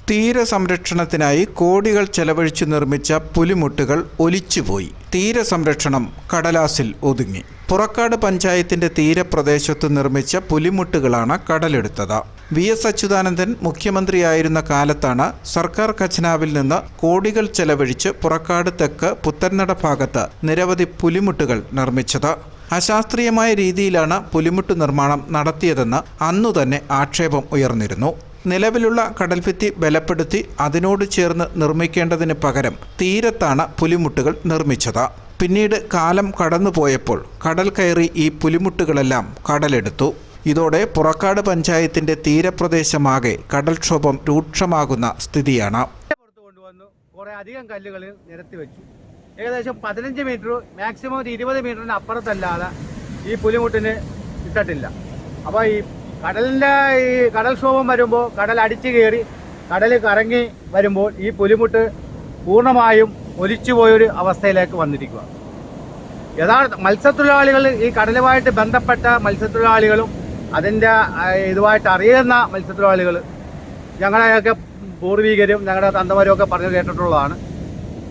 തീരസംരക്ഷണത്തിനായി കോടികൾ ചെലവഴിച്ചു നിർമ്മിച്ച പുലിമുട്ടുകൾ ഒലിച്ചുപോയി. തീരസംരക്ഷണം കടലാസിൽ ഒതുങ്ങി. പുറക്കാട് പഞ്ചായത്തിന്റെ തീരപ്രദേശത്ത് നിർമ്മിച്ച പുലിമുട്ടുകളാണ് കടലെടുത്തത്. വി.എസ്. അച്യുതാനന്ദൻ മുഖ്യമന്ത്രിയായിരുന്ന കാലത്താണ് സർക്കാർ ഖജനാവിൽ നിന്ന് കോടികൾ ചെലവഴിച്ച് പുറക്കാട് തെക്ക് പുത്തൻനട ഭാഗത്ത് നിരവധി പുലിമുട്ടുകൾ നിർമ്മിച്ചത്. അശാസ്ത്രീയമായ രീതിയിലാണ് പുലിമുട്ട് നിർമ്മാണം നടത്തിയതെന്ന് അന്നുതന്നെ ആക്ഷേപം ഉയർന്നിരുന്നു. നിലവിലുള്ള കടൽഭിത്തി ബലപ്പെടുത്തി അതിനോട് ചേർന്ന് നിർമ്മിക്കേണ്ടതിന് പകരം തീരത്താണ് പുലിമുട്ടുകൾ നിർമ്മിച്ചത്. പിന്നീട് കാലം കടന്നുപോയപ്പോൾ കടൽ കയറി ഈ പുലിമുട്ടുകളെല്ലാം കടലെടുത്തു. ഇതോടെ പുറക്കാട് പഞ്ചായത്തിന്റെ തീരപ്രദേശമാകെ കടൽക്ഷോഭം രൂക്ഷമാകുന്ന സ്ഥിതിയാണ്. അധികം കല്ലുകൾ നിരത്തി വെച്ചു. ഏകദേശം 15 മീറ്റർ, മാക്സിമം 20 മീറ്ററിന് അപ്പുറത്തല്ലാതെ ഈ പുലിമുട്ടിന് ഇട്ടിട്ടില്ല. അപ്പോൾ ഈ കടൽക്ഷോഭം വരുമ്പോൾ, കടൽ അടിച്ചു കയറി കടൽ കറങ്ങി വരുമ്പോൾ ഈ പുലിമുട്ട് പൂർണ്ണമായും ഒലിച്ചുപോയൊരു അവസ്ഥയിലേക്ക് വന്നിരിക്കുക. യഥാർത്ഥ മത്സ്യത്തൊഴിലാളികൾ, ഈ കടലുമായിട്ട് ബന്ധപ്പെട്ട മത്സ്യത്തൊഴിലാളികളും അതിൻ്റെ ഇതുമായിട്ട് അറിയുന്ന മത്സ്യത്തൊഴിലാളികൾ, ഞങ്ങളെയൊക്കെ പൂർവികരും ഞങ്ങളുടെ തന്തമാരും ഒക്കെ പറഞ്ഞു കേട്ടിട്ടുള്ളതാണ്.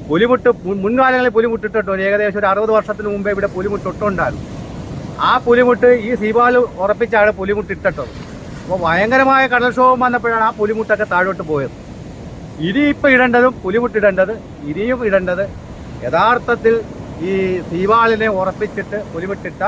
പുലിമുട്ട് മുൻകാലങ്ങളിൽ പുലിമുട്ടിട്ടുണ്ട്. ഏകദേശം ഒരു 60 വർഷത്തിന് മുമ്പേ ഇവിടെ പുലിമുട്ടിട്ടുണ്ടായിരുന്നു. ആ പുലിമുട്ട് ഈ സീബാൽ ഉറപ്പിച്ചാണ് പുലിമുട്ടിട്ടത്. അപ്പോൾ ഭയങ്കരമായ കടൽക്ഷോഭം വന്നപ്പോഴാണ് ആ പുലിമുട്ടൊക്കെ താഴോട്ട് പോയത്. ഇനിയിപ്പോൾ ഇനിയും ഇടേണ്ടത് യഥാർത്ഥത്തിൽ ഈ സീബാലിനെ ഉറപ്പിച്ചിട്ട് പുലിമുട്ടിട്ട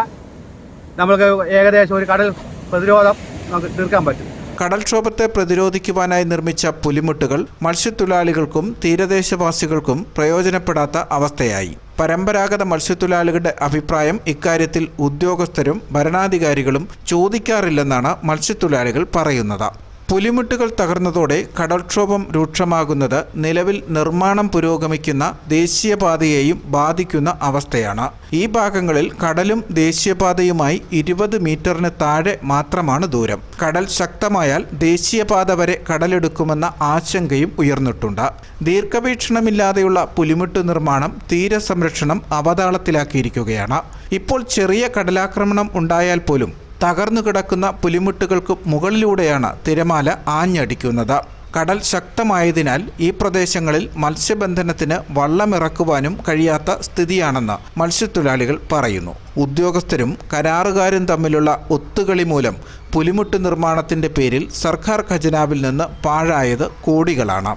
നമുക്ക് ഏകദേശം ഒരു കടൽ പ്രതിരോധം നമുക്ക് തീർക്കാൻ പറ്റും. കടൽക്ഷോഭത്തെ പ്രതിരോധിക്കുവാനായി നിർമ്മിച്ച പുലിമുട്ടുകൾ മത്സ്യത്തൊഴിലാളികൾക്കും തീരദേശവാസികൾക്കും പ്രയോജനപ്പെടാത്ത അവസ്ഥയായി. പരമ്പരാഗത മത്സ്യത്തൊഴിലാളികളുടെ അഭിപ്രായം ഇക്കാര്യത്തിൽ ഉദ്യോഗസ്ഥരും ഭരണാധികാരികളും ചോദിക്കാറില്ലെന്നാണ് മത്സ്യത്തൊഴിലാളികൾ പറയുന്നത്. പുലിമുട്ടുകൾ തകർന്നതോടെ കടൽക്ഷോഭം രൂക്ഷമാകുന്നത് നിലവിൽ നിർമ്മാണം പുരോഗമിക്കുന്ന ദേശീയപാതയെയും ബാധിക്കുന്ന അവസ്ഥയാണ്. ഈ ഭാഗങ്ങളിൽ കടലും ദേശീയപാതയുമായി 20 മീറ്ററിന് താഴെ മാത്രമാണ് ദൂരം. കടൽ ശക്തമായാൽ ദേശീയപാത വരെ കടലെടുക്കുമെന്ന ആശങ്കയും ഉയർന്നിട്ടുണ്ട്. ദീർഘവീക്ഷണമില്ലാതെയുള്ള പുലിമുട്ട് നിർമ്മാണം തീരസംരക്ഷണം അവതാളത്തിലാക്കിയിരിക്കുകയാണ്. ഇപ്പോൾ ചെറിയ കടലാക്രമണം ഉണ്ടായാൽ പോലും തകർന്നു കിടക്കുന്ന പുലിമുട്ടുകൾക്ക് മുകളിലൂടെയാണ് തിരമാല ആഞ്ഞടിക്കുന്നത്. കടൽ ശക്തമായതിനാൽ ഈ പ്രദേശങ്ങളിൽ മത്സ്യബന്ധനത്തിന് വള്ളമിറക്കുവാനും കഴിയാത്ത സ്ഥിതിയാണെന്ന് മത്സ്യത്തൊഴിലാളികൾ പറയുന്നു. ഉദ്യോഗസ്ഥരും കരാറുകാരും തമ്മിലുള്ള ഒത്തുകളി മൂലം പുലിമുട്ട് നിർമ്മാണത്തിന്റെ പേരിൽ സർക്കാർ ഖജനാവിൽ നിന്ന് പാഴായത് കോടികളാണ്.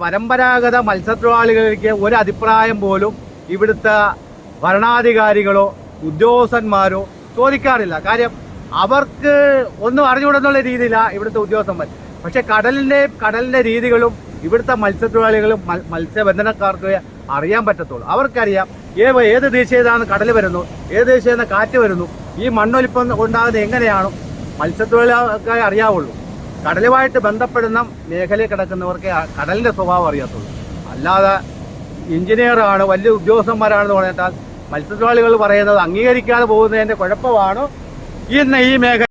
പരമ്പരാഗത മത്സ്യത്തൊഴിലാളികൾക്ക് ഒരു അഭിപ്രായം പോലും ഇവിടുത്തെ ഭരണാധികാരികളോ ഉദ്യോഗസ്ഥന്മാരോ ചോദിക്കാറില്ല. കാര്യം അവർക്ക് ഒന്നും അറിഞ്ഞുകൂടെന്നുള്ള രീതിയിലാണ് ഇവിടുത്തെ ഉദ്യോഗസ്ഥന്മാർ. പക്ഷെ കടലിന്റെ രീതികളും ഇവിടുത്തെ മത്സ്യത്തൊഴിലാളികളും മത്സ്യബന്ധനക്കാർക്ക് അറിയാൻ പറ്റത്തുള്ളൂ. അവർക്കറിയാം ഏത് ദിശയിലാണ് കടൽ വരുന്നു, ഏത് ദിശയിൽ കാറ്റ് വരുന്നു, ഈ മണ്ണൊലിപ്പം ഉണ്ടാകുന്നത് എങ്ങനെയാണോ മത്സ്യത്തൊഴിലാളികൾക്കായി അറിയാവുള്ളൂ. കടലുമായിട്ട് ബന്ധപ്പെടുന്ന മേഖലയിൽ കിടക്കുന്നവർക്ക് കടലിന്റെ സ്വഭാവം അറിയാത്തുള്ളൂ. അല്ലാതെ എഞ്ചിനീയറാണ്, വലിയ ഉദ്യോഗസ്ഥന്മാരാണെന്ന് പറഞ്ഞാൽ മത്സ്യത്തൊഴിലാളികൾ പറയുന്നത് അംഗീകരിക്കാതെ പോകുന്നതിന്റെ കുഴപ്പമാണ് ഇന്ന് ഈ മേഖല.